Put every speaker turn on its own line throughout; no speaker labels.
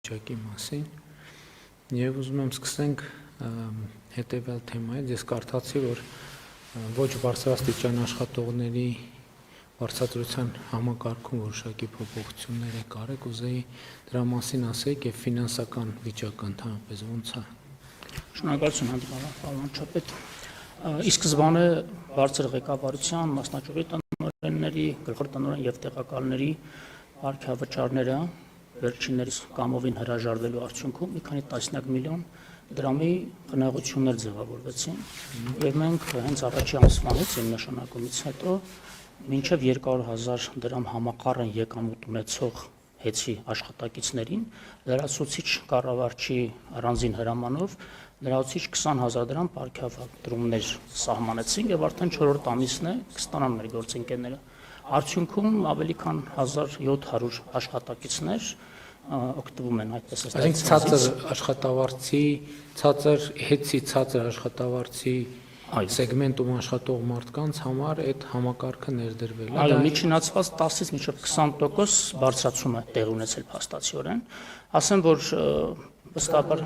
վիճակի մասին եւ ուզում եմ սկսենք հետեւյալ թեմայից։ Ես կարդացի, որ ոչ բարձրաստիճան աշխատողների վարձատրության համակարգում որոշակի փոփոխություններ եք արել, կուզեի դրա մասին ասեք եւ ֆինանսական վիճակը ընդհանրապես ոնց է։
Շնորհակալություն հանդիպման չապետ։ Ի սկզբանե բարձր ղեկավարության, մասնաճյուղի տնօրենների, գլխավոր տնօրեն եւ տեղակալների արքայավճարները վերջիններս կամովին հրաժարվելու արդյունքում մի քանի տասնյակ միլիոն դրամի խնայողություններ ձևավորվեցին եւ մենք հենց առաջի ամսվանից այն նշանակումից հետո մինչև 200,000 դրամ համակառն եկամուտ ունեցող հեծի աշխատակիցներին լրացուցիչ կառավարչի առանձին հրամանով լրացուցիչ 20,000 դրամ պարգևատրումներ սահմանեցին եւ արդեն 4-րդ ամիսն է կստանան մեր գործընկերները։ Արդյունքում ավելի քան 1700 աշխատակիցներ օգտվում են այդպես ասած։
Այսինքն ցածր աշխատավարձի, ցածր հեծի ցածր աշխատավարձի սեգմենտում աշխատող մարդկանց համար այդ համակարգը ներդրվել է։
Այո, միջինացված 10-ից մինչև 20% բարձրացում է տեղի ունեցել փաստացիորեն։ Ասեմ, որ վստահաբար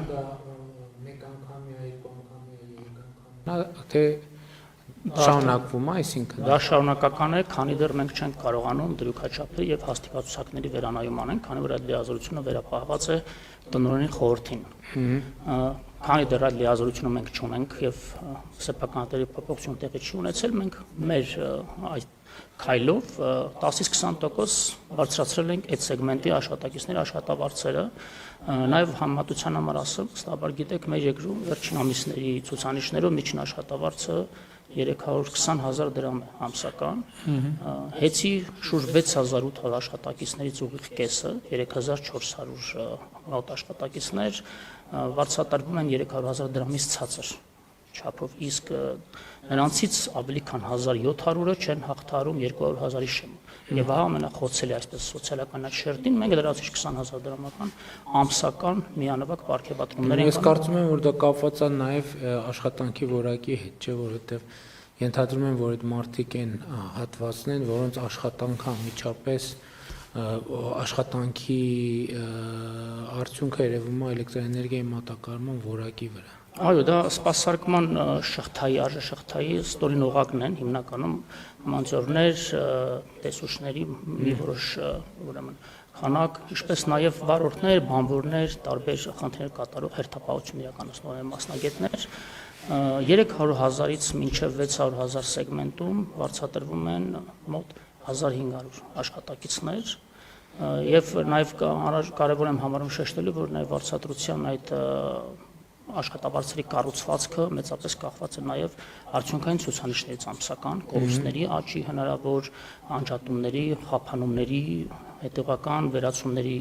մեկ անգամյա, երկու անգամյա, երեք անգամյա, թե շարունակվում է, այսինքն
դա շարունակական է, քանի դեռ մենք չենք կարողանում դրույքաչափի եւ հաստիկացուցակների վերանայում անենք, քանի որ այդ լիազորությունը վերապահված է տնօրենի խորհրդին։ Քանի դեռ այդ լիազորությունը մենք չունենք եւ սեփականատերի փոփոխություն տեղի չի ունեցել, մենք մեր այդ քայլով 10-ից 20% բարձրացրել ենք այդ սեգմենտի աշխատակիցների աշխատավարձերը։ Նաեւ համեմատության համար ասեմ, վստահաբար գիտեք, մեր երկրում վերջին ամիսների ցուցանիշներով միջին աշխատավարձը 320,000 դրամ է ամսական, հեծի շուրջ 6,800 աշխատակիցներից ուղիղ կեսը, 3,400 մոտ աշխատակիցներ վարձատրվում են 300,000 դրամից ցածր չափով, իսկ նրանցից ավելի քան 1,700-ը չեն հաղթահարում 200,000-ի շեմը։ Եվ ահա ամենախոցելի այսպես սոցիալական շերտին մենք լրացուցիչ 20,000 դրամական ամսական միանվագ պարգևատրումներ ենք։
Ես կարծում եմ, որ դա կապված է նաև աշխատանքի որակի հետ, չէ՞, որովհետև ենթադրում եմ, որ այդ մարդիկ են հատվածն են, որոնց աշխատանքը անմիջապես աշխատանքի արդյունքը երևում է էլեկտրաէներգիայի մատակարարման որակի վրա։
Այո, դա սպասարկման շղթայի, արժեշղթայի ստորին օղակն են, հիմնականում մանձորներ, տեսուչների մի որոշ ուրեմն քանակ, ինչպես նաև վարորդներ, բանվորներ, տարբեր խնդիրներ կատարող հերթապահություն իրականացնող մասնագետներ 300,000-ից մինչև 600,000 սեգմենտում վարձատրվում են մոտ 1500 աշխատակիցներ եւ նաեւ կարեւոր եմ համարում շեշտելու, որ նաեւ վարձատրության այդ աշխատավարձերի կառուցվածքը մեծապես կախված է նաև արդյունքային ցուցանիշներից ամսական, կորուստների աճի հնարավոր, անջատումների, խափանումների, հետևական վերացումների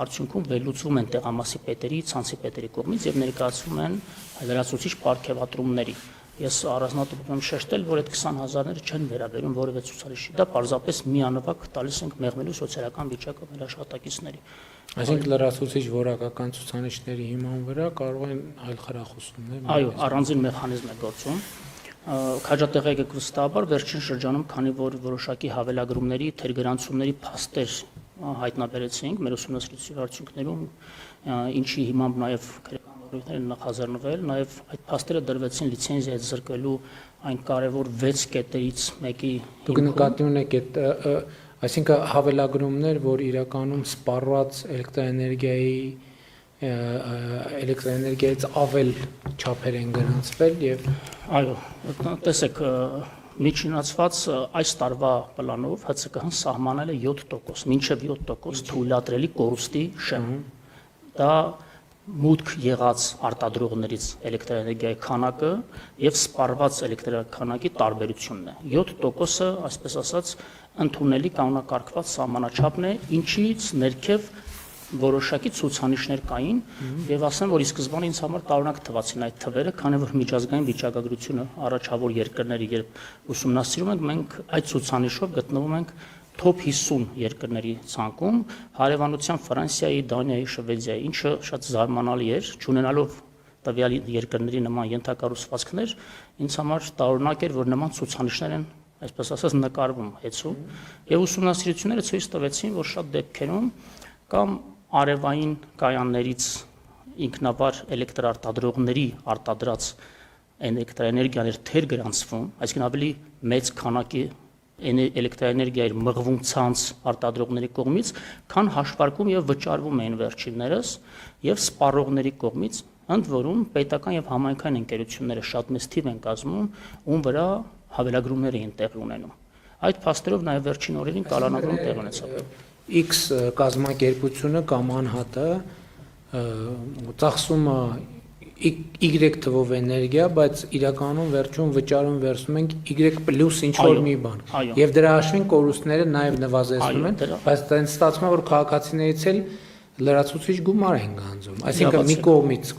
արդյունքում վերլուծվում են տեղամասի պետերի, ցանցի պետերի կողմից եւ ներկայացվում են լրացուցիչ պարգևատրումների։ Ես առանձնատուփ եմ շեշտել, որ այդ 20,000-ները չեն վերաբերում որևէ ցուցանիշի, դա պարզապես միանվագ տալիս ենք մեղմելու սոցիալական վիճակը մեր աշխատակիցների։
Այսինքն լրացուցիչ որակական ցուցանիշների հիման վրա կարող են այլ խրախուսումներ։
Այո, առանձին մեխանիզմ է գործում։ Քաջատեղեք եք վստահաբար վերջին շրջանում, քանի որ որոշակի հավելագրումների, թերգրանցումների փաստեր հայտնաբերեցինք մեր ուսումնասիրության արդյունքներում, ինչի հիմամբ նաև քրեականորեն նախաձեռնվել, նաև այդ փաստերը դրվեցին լիցենզիայից զրկելու այն կարևոր 6 կետերից մեկի։
Դուք նկատի ունեք այդ այսինքն հավելագրումներ, որ իրականում սպառված էլեկտրաէներգիայից ավել չափեր են գրանցվել եւ
այո, տեսեք, միջինացված այս տարվա պլանով ՀՑԿ-ն սահմանել է 7%, մինչև 7% թույլատրելի կորուստի շեմ։ Դա մուտք եղած արտադրողներից էլեկտրաէներգիայի քանակը եւ սպառված էլեկտրաքանակի տարբերությունն է։ 7%-ը, այսպես ասած, ընդունելի կանոնակարգված սահմանաչափն է, ինչից ներքև որոշակի ցուցանիշներ կային եւ ասեմ, որ ի սկզբանե ինձ համար տարօրինակ թվացին այդ թվերը, քանի որ միջազգային վիճակագրությունը առաջավոր երկրների երբ ուսումնասիրում ենք, մենք այդ ցուցանիշով գտնվում ենք top 50 երկրների ցանկում, հարևանությամբ Ֆրանսիայի, Դանիայի, Շվեդիայի, ինչը շատ զարմանալի էր, չունենալով տվյալ երկրների նման ենթակառուցվածքներ, ինձ համար տարօրինակ էր, որ նման ցուցանիշներ են, այսպես ասած, նկարվում հեծում, եւ ուսումնասիրությունները ցույց տվեցին, որ շատ դեպքերում կամ արևային կայաններից ինքնավար էլեկտրարտադրողների արտադրած էլեկտրաէներգիան էր թեր գրանցվում, այսինքն ավելի մեծ քանակի էլեկտրաէներգիա էր մղվում ցանց արտադրողների կողմից, քան հաշվարկում եւ վճարվում էին վերջիններս եւ սպառողների կողմից, ընդ որում պետական եւ համայնքային ընկերությունները շատ մեծ թիվ են կազմում, ում վրա հավելագրումներ էին տեղի ունենում։ Այդ փաստերով նաեւ վերջին օրերին կալանավորում տեղ ունեցավ։
X կազմակերպությունը կամ անհատը ծախսում Y թվով էներգիա, բայց իրականում վերջում վճարում վերցնում ենք Y+ ինչ-որ մի բան։ Եվ դրա հաշվին կորուստները նաև նվազեցնում են, բայց դա ստացվում է, որ քաղաքացիներից էլ լրացուցիչ գումար են գանձում։ Այսինքն մի կողմից